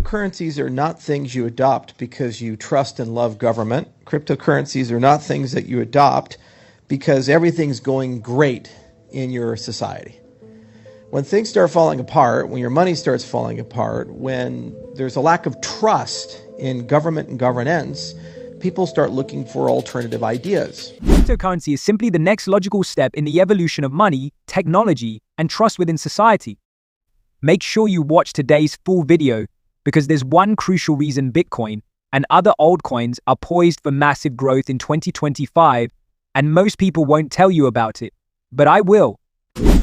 Cryptocurrencies are not things you adopt because you trust and love government. Cryptocurrencies are not things that you adopt because everything's going great in your society. When things start falling apart, when your money starts falling apart, when there's a lack of trust in government and governance, people start looking for alternative ideas. Cryptocurrency is simply the next logical step in the evolution of money, technology, and trust within society. Make sure you watch today's full video because there's one crucial reason Bitcoin and other altcoins are poised for massive growth in 2025, and most people won't tell you about it, but I will.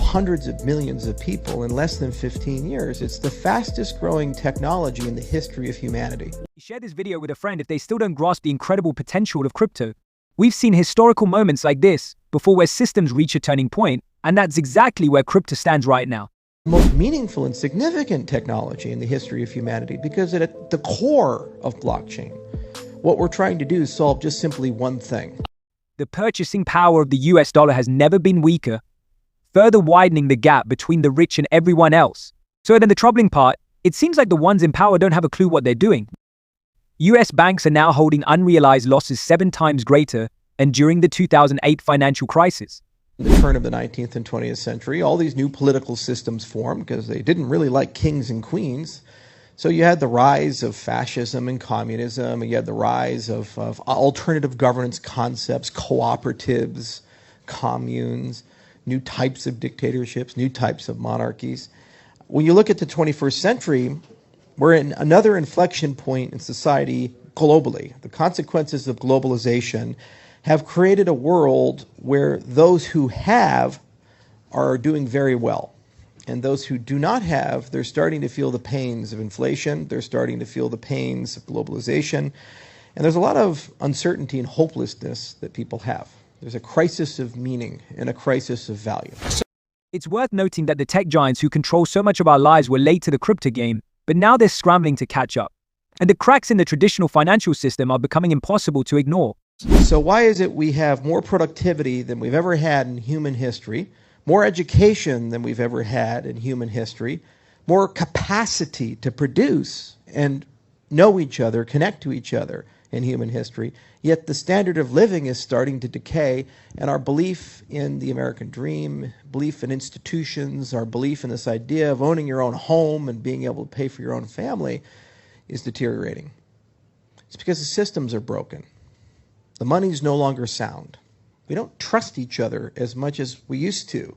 Hundreds of millions of people in less than 15 years. It's the fastest growing technology in the history of humanity. Share this video with a friend if they still don't grasp the incredible potential of crypto. We've seen historical moments like this before where systems reach a turning point, and that's exactly where crypto stands right now. The most meaningful and significant technology in the history of humanity, because at the core of blockchain, what we're trying to do is solve just simply one thing. The purchasing power of the US dollar has never been weaker, further widening the gap between the rich and everyone else. So then the troubling part, it seems like the ones in power don't have a clue what they're doing. US banks are now holding unrealized losses 7 times greater than during the 2008 financial crisis. In the turn of the 19th and 20th century, all these new political systems formed because they didn't really like kings and queens. So you had the rise of fascism and communism, and you had the rise of alternative governance concepts, cooperatives, communes, new types of dictatorships, new types of monarchies. When you look at the 21st century, we're in another inflection point in society globally. The consequences of globalization have created a world where those who have are doing very well. And those who do not have, they're starting to feel the pains of inflation. They're starting to feel the pains of globalization. And there's a lot of uncertainty and hopelessness that people have. There's a crisis of meaning and a crisis of value. It's worth noting that the tech giants who control so much of our lives were late to the crypto game, but now they're scrambling to catch up. And the cracks in the traditional financial system are becoming impossible to ignore. So why is it we have more productivity than we've ever had in human history, more education than we've ever had in human history, more capacity to produce and know each other, connect to each other in human history, yet the standard of living is starting to decay, and our belief in the American dream, belief in institutions, our belief in this idea of owning your own home and being able to pay for your own family is deteriorating. It's because the systems are broken. The money's no longer sound. We don't trust each other as much as we used to.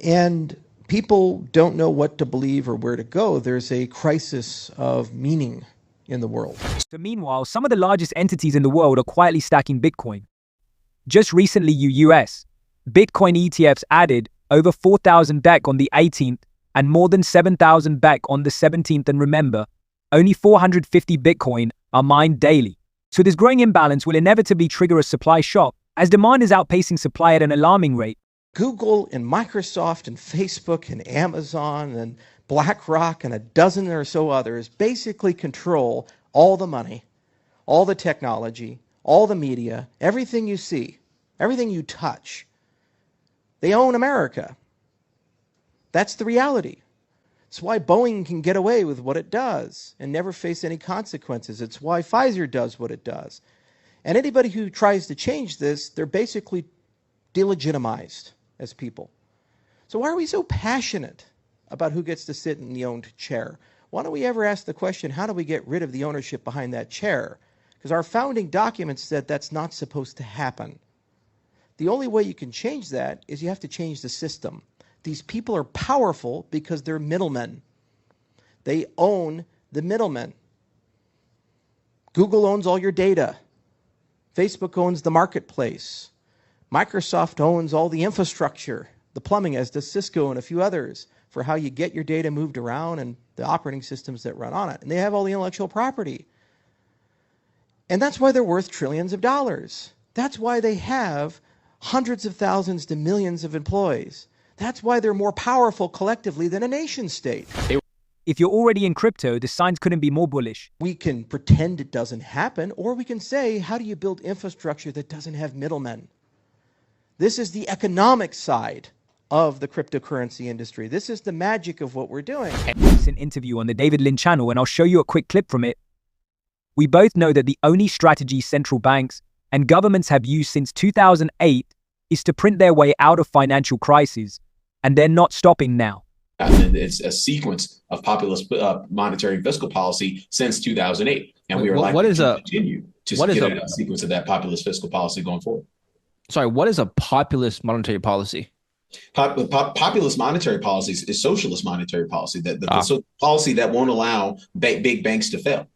And people don't know what to believe or where to go. There's a crisis of meaning in the world. So meanwhile, some of the largest entities in the world are quietly stacking Bitcoin. Just recently, US Bitcoin ETFs added over 4,000 BEC on the 18th and more than 7,000 BEC on the 17th. And remember, only 450 Bitcoin are mined daily. So this growing imbalance will inevitably trigger a supply shock as demand is outpacing supply at an alarming rate. Google and Microsoft and Facebook and Amazon and BlackRock and a dozen or so others basically control all the money, all the technology, all the media, everything you see, everything you touch. They own America. That's the reality. It's why Boeing can get away with what it does and never face any consequences. It's why Pfizer does what it does. And anybody who tries to change this, they're basically delegitimized as people. So why are we so passionate about who gets to sit in the owned chair? Why don't we ever ask the question, how do we get rid of the ownership behind that chair? Because our founding documents said that's not supposed to happen. The only way you can change that is you have to change the system. These people are powerful because they're middlemen. They own the middlemen. Google owns all your data. Facebook owns the marketplace. Microsoft owns all the infrastructure, the plumbing, as does Cisco and a few others, for how you get your data moved around and the operating systems that run on it. And they have all the intellectual property. And that's why they're worth trillions of dollars. That's why they have hundreds of thousands to millions of employees. That's why they're more powerful collectively than a nation state. If you're already in crypto, the signs couldn't be more bullish. We can pretend it doesn't happen, or we can say, how do you build infrastructure that doesn't have middlemen? This is the economic side of the cryptocurrency industry. This is the magic of what we're doing. recent interview on the David Lynn channel, and I'll show you a quick clip from it. We both know that the only strategy central banks and governments have used since 2008 is to print their way out of financial crises, and they're not stopping now. And it's a sequence of populist monetary and fiscal policy since 2008. And we are likely to continue to get a sequence of that populist fiscal policy going forward. Sorry, what is a populist monetary policy? Populist monetary policies is socialist monetary policy, the policy that won't allow big banks to fail.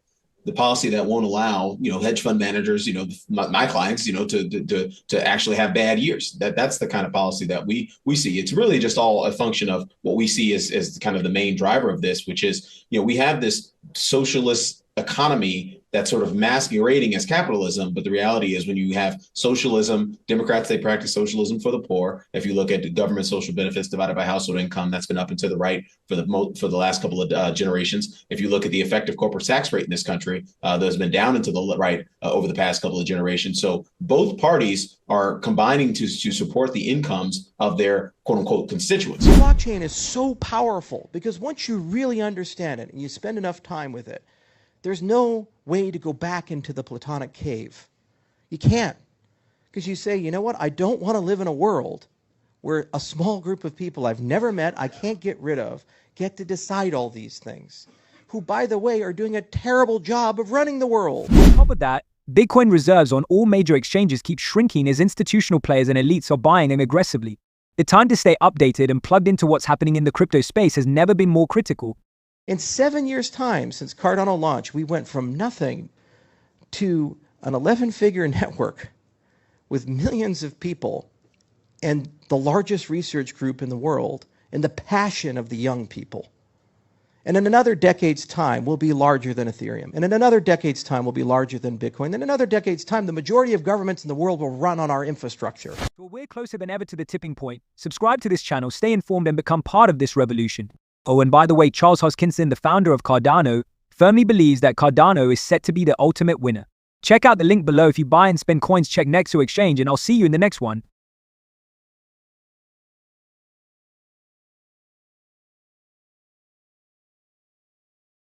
The policy that won't allow, hedge fund managers, my clients, to actually have bad years. That's the kind of policy that we see. It's really just all a function of what we see as kind of the main driver of this, which is, we have this socialist economy that's sort of masquerading as capitalism. But the reality is when you have socialism, Democrats, they practice socialism for the poor. If you look at the government social benefits divided by household income, that's been up and to the right for the last couple of generations. If you look at the effective corporate tax rate in this country, that's been down and to the right over the past couple of generations. So both parties are combining to support the incomes of their quote unquote constituents. Blockchain is so powerful because once you really understand it and you spend enough time with it, there's no way to go back into the Platonic cave. You can't. Because you say, you know what, I don't want to live in a world where a small group of people I've never met, I can't get rid of, get to decide all these things, who, by the way, are doing a terrible job of running the world. On top of that, Bitcoin reserves on all major exchanges keep shrinking as institutional players and elites are buying them aggressively. The time to stay updated and plugged into what's happening in the crypto space has never been more critical. In 7 years' time, since Cardano launched, we went from nothing to an 11-figure network with millions of people and the largest research group in the world and the passion of the young people. And in another decade's time, we'll be larger than Ethereum. And in another decade's time, we'll be larger than Bitcoin. And in another decade's time, the majority of governments in the world will run on our infrastructure. So we're closer than ever to the tipping point. Subscribe to this channel, stay informed, and become part of this revolution. Oh, and by the way, Charles Hoskinson, the founder of Cardano, firmly believes that Cardano is set to be the ultimate winner. Check out the link below if you buy and spend coins. Check next to exchange, and I'll see you in the next one.